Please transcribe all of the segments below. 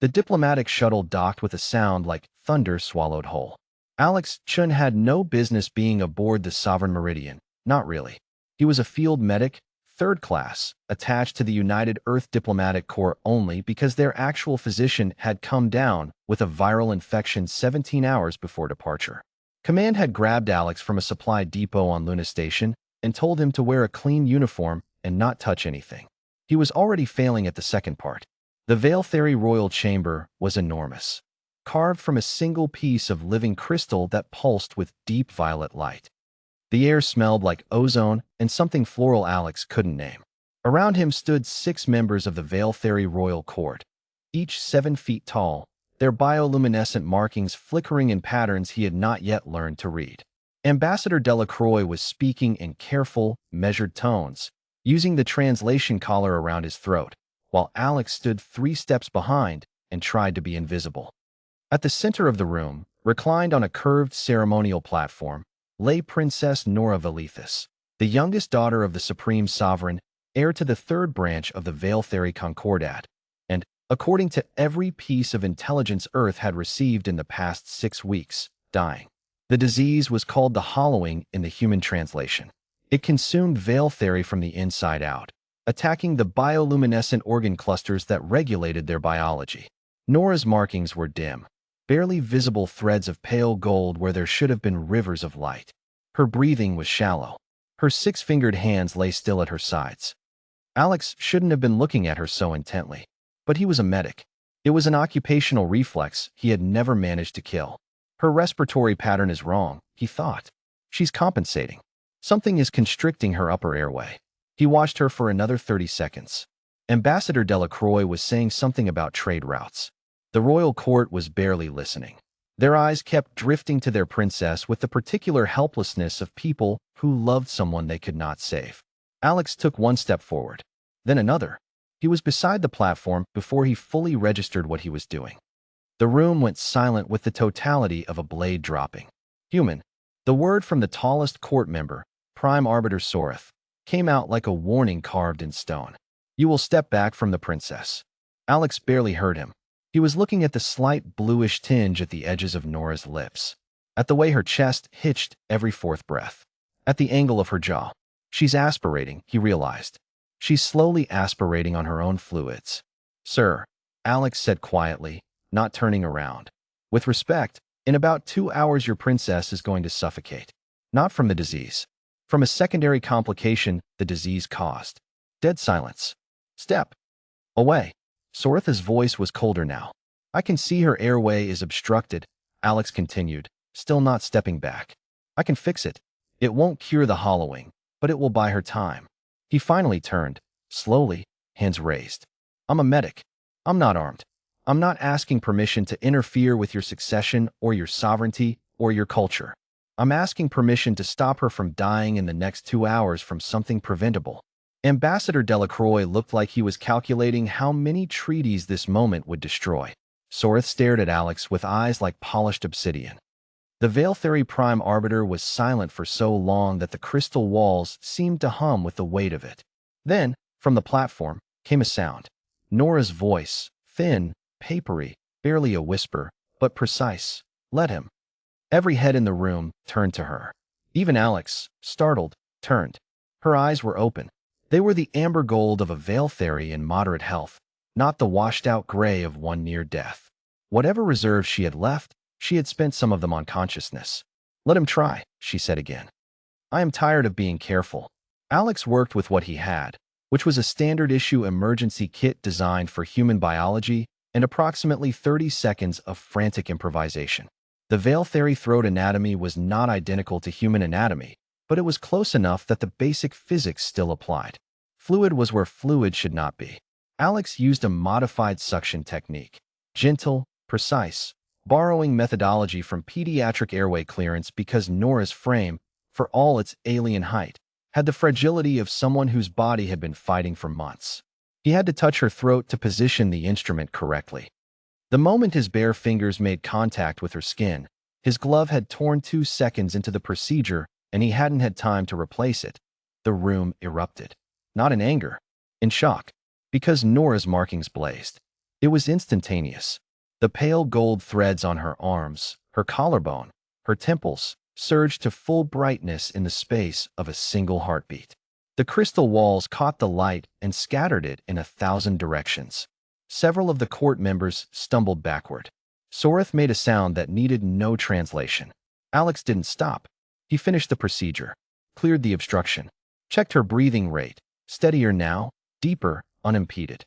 The diplomatic shuttle docked with a sound like thunder swallowed whole. Alex Chun had no business being aboard the Sovereign Meridian, not really. He was a field medic, third class, attached to the United Earth Diplomatic Corps only because their actual physician had come down with a viral infection 17 hours before departure. Command had grabbed Alex from a supply depot on Luna Station and told him to wear a clean uniform and not touch anything. He was already failing at the second part. The Veil Theory Royal Chamber was enormous, carved from a single piece of living crystal that pulsed with deep violet light. The air smelled like ozone and something floral Alex couldn't name. Around him stood 6 members of the Veil Theory Royal Court, each 7 feet tall, their bioluminescent markings flickering in patterns he had not yet learned to read. Ambassador Delacroix was speaking in careful, measured tones, using the translation collar around his throat, while Alex stood 3 steps behind and tried to be invisible. At the center of the room, reclined on a curved ceremonial platform, lay Princess Nora Valethis, the youngest daughter of the Supreme Sovereign, heir to the 3rd branch of the Veil Theory Concordat, and, according to every piece of intelligence Earth had received in the past 6 weeks, dying. The disease was called the hollowing in the human translation. It consumed Veil Theory from the inside out, attacking the bioluminescent organ clusters that regulated their biology. Nora's markings were dim, barely visible threads of pale gold where there should have been rivers of light. Her breathing was shallow. Her 6-fingered hands lay still at her sides. Alex shouldn't have been looking at her so intently, but he was a medic. It was an occupational reflex he had never managed to kill. Her respiratory pattern is wrong, he thought. She's compensating. Something is constricting her upper airway. He watched her for another 30 seconds. Ambassador Delacroix was saying something about trade routes. The royal court was barely listening. Their eyes kept drifting to their princess with the particular helplessness of people who loved someone they could not save. Alex took 1 step forward, then another. He was beside the platform before he fully registered what he was doing. The room went silent with the totality of a blade dropping. Human. The word from the tallest court member, Prime Arbiter Soreth, came out like a warning carved in stone. You will step back from the princess. Alex barely heard him. He was looking at the slight bluish tinge at the edges of Nora's lips, at the way her chest hitched every 4th breath, at the angle of her jaw. She's aspirating, he realized. She's slowly aspirating on her own fluids. Sir, Alex said quietly, not turning around. With respect, in about 2 hours your princess is going to suffocate. Not from the disease. From a secondary complication the disease caused. Dead silence. Step away. Soreth's voice was colder now. I can see her airway is obstructed, Alex continued, still not stepping back. I can fix it. It won't cure the hollowing, but it will buy her time. He finally turned, slowly, hands raised. I'm a medic. I'm not armed. I'm not asking permission to interfere with your succession or your sovereignty or your culture. I'm asking permission to stop her from dying in the next 2 hours from something preventable. Ambassador Delacroix looked like he was calculating how many treaties this moment would destroy. Soreth stared at Alex with eyes like polished obsidian. The Veil Theory Prime Arbiter was silent for so long that the crystal walls seemed to hum with the weight of it. Then, from the platform, came a sound. Nora's voice, thin, papery, barely a whisper, but precise. Let him. Every head in the room turned to her. Even Alex, startled, turned. Her eyes were open. They were the amber gold of a Veil Theory in moderate health, not the washed-out gray of one near death. Whatever reserves she had left, she had spent some of them on consciousness. Let him try, she said again. I am tired of being careful. Alex worked with what he had, which was a standard-issue emergency kit designed for human biology and approximately 30 seconds of frantic improvisation. The Veil Theory throat anatomy was not identical to human anatomy, but it was close enough that the basic physics still applied. Fluid was where fluid should not be. Alex used a modified suction technique, gentle, precise, borrowing methodology from pediatric airway clearance because Nora's frame, for all its alien height, had the fragility of someone whose body had been fighting for months. He had to touch her throat to position the instrument correctly. The moment his bare fingers made contact with her skin, his glove had torn 2 seconds into the procedure and he hadn't had time to replace it. The room erupted. Not in anger, in shock, because Nora's markings blazed. It was instantaneous. The pale gold threads on her arms, her collarbone, her temples, surged to full brightness in the space of a single heartbeat. The crystal walls caught the light and scattered it in 1,000 directions. Several of the court members stumbled backward. Soreth made a sound that needed no translation. Alex didn't stop. He finished the procedure, cleared the obstruction, checked her breathing rate, steadier now, deeper, unimpeded.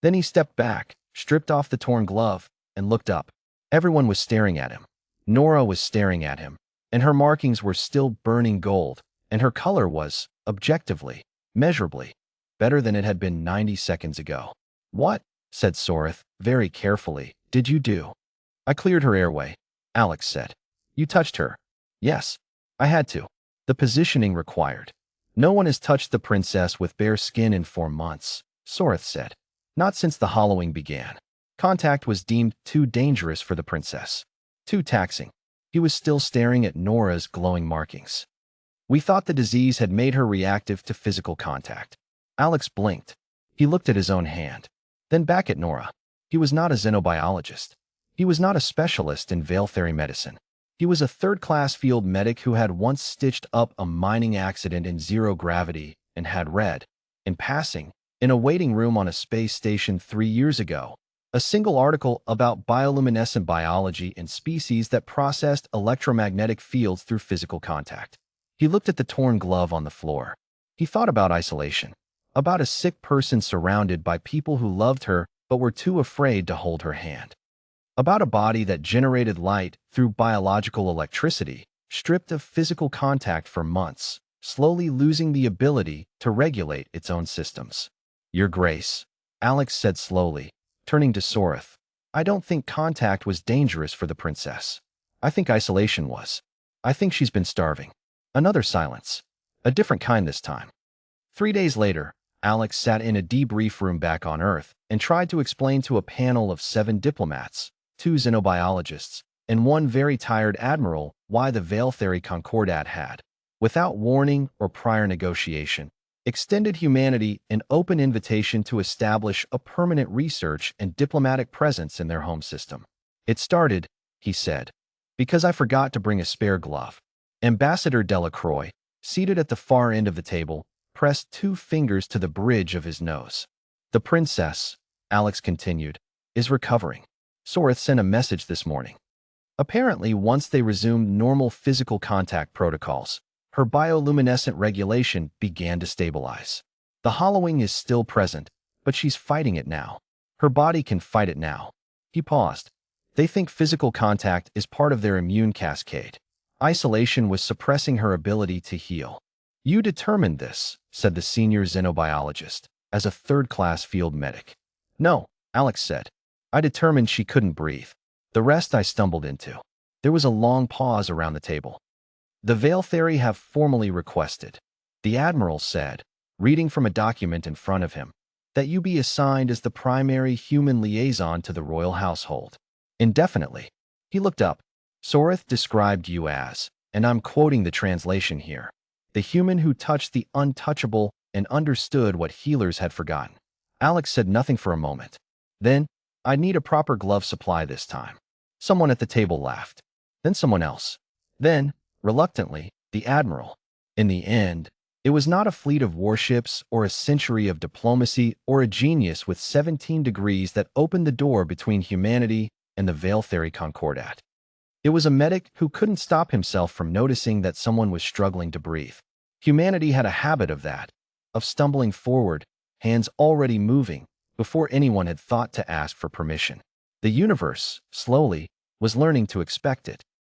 Then he stepped back, stripped off the torn glove, and looked up. Everyone was staring at him. Nora was staring at him, and her markings were still burning gold, and her color was, objectively, measurably, better than it had been 90 seconds ago. "What?" said Soreth, very carefully. "Did you do?" "I cleared her airway," Alex said. "You touched her?" "Yes. I had to. The positioning required." "No one has touched the princess with bare skin in 4 months," Soreth said. "Not since the hollowing began. Contact was deemed too dangerous for the princess. Too taxing." He was still staring at Nora's glowing markings. "We thought the disease had made her reactive to physical contact." Alex blinked. He looked at his own hand, then back at Nora. He was not a xenobiologist. He was not a specialist in veil fairy medicine. He was a third-class field medic who had once stitched up a mining accident in zero gravity and had read, in passing, in a waiting room on a space station 3 years ago, a single article about bioluminescent biology and species that processed electromagnetic fields through physical contact. He looked at the torn glove on the floor. He thought about isolation, about a sick person surrounded by people who loved her but were too afraid to hold her hand, about a body that generated light through biological electricity, stripped of physical contact for months, slowly losing the ability to regulate its own systems. "Your Grace," Alex said slowly, turning to Soreth, "I don't think contact was dangerous for the princess. I think isolation was. I think she's been starving." Another silence. A different kind this time. 3 days later, Alex sat in a debrief room back on Earth and tried to explain to a panel of 7 diplomats, 2 xenobiologists, and 1 very tired admiral why the Veil Theory Concordat had, without warning or prior negotiation, extended humanity an open invitation to establish a permanent research and diplomatic presence in their home system. "It started," he said, "because I forgot to bring a spare glove." Ambassador Delacroix, seated at the far end of the table, pressed 2 fingers to the bridge of his nose. "The princess," Alex continued, "is recovering. Soreth sent a message this morning. Apparently, once they resumed normal physical contact protocols, her bioluminescent regulation began to stabilize. The hollowing is still present, but she's fighting it now. Her body can fight it now." He paused. "They think physical contact is part of their immune cascade. Isolation was suppressing her ability to heal." "You determined this," said the senior xenobiologist, as a third-class field medic. "No," Alex said. "I determined she couldn't breathe. The rest I stumbled into." There was a long pause around the table. "The Veil Theory have formally requested," the admiral said, reading from a document in front of him, "that you be assigned as the primary human liaison to the royal household. Indefinitely." He looked up. "Soreth described you as," and I'm quoting the translation here, "the human who touched the untouchable and understood what healers had forgotten." Alex said nothing for a moment. "Then, I'd need a proper glove supply this time." Someone at the table laughed. Then someone else. Then, reluctantly, the admiral. In the end, it was not a fleet of warships or a century of diplomacy or a genius with 17 degrees that opened the door between humanity and the Veil Theory Concordat. It was a medic who couldn't stop himself from noticing that someone was struggling to breathe. Humanity had a habit of that, of stumbling forward, hands already moving, before anyone had thought to ask for permission. The universe, slowly, was learning to expect it.